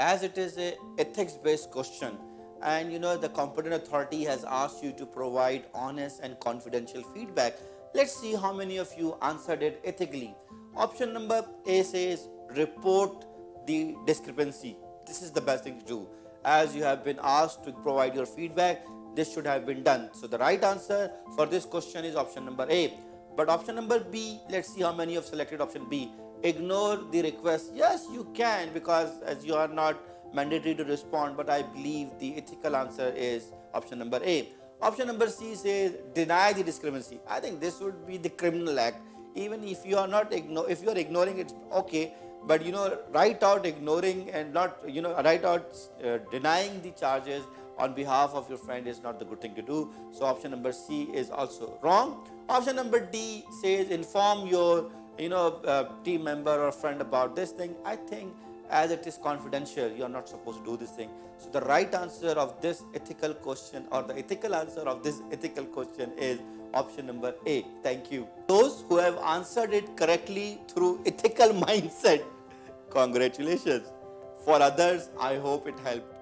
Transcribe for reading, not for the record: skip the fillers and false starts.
as it is a ethics-based question, and the competent authority has asked you to provide honest and confidential feedback. Let's see how many of you answered it ethically. Option number A says report the discrepancy. This is the best thing to do. As you have been asked to provide your feedback, this should have been done. So the right answer for this question is option number A. But option number B, let's see how many have selected option B. Ignore the request. Yes, you can, because as you are not mandatory to respond, but I believe the ethical answer is option number A. Option number C says deny the discrepancy. I think this would be the criminal act. Even if you are not if you are ignoring, it's okay, but write out ignoring and not write out denying the charges on behalf of your friend is not the good thing to do. So option number C is also wrong. Option number D says inform your team member or friend about this thing. I think as it is confidential, you are not supposed to do this thing. So the right answer of this ethical question, or the ethical answer of this ethical question, is option number A. Thank you. Those who have answered it correctly through ethical mindset, congratulations. For others, I hope it helped.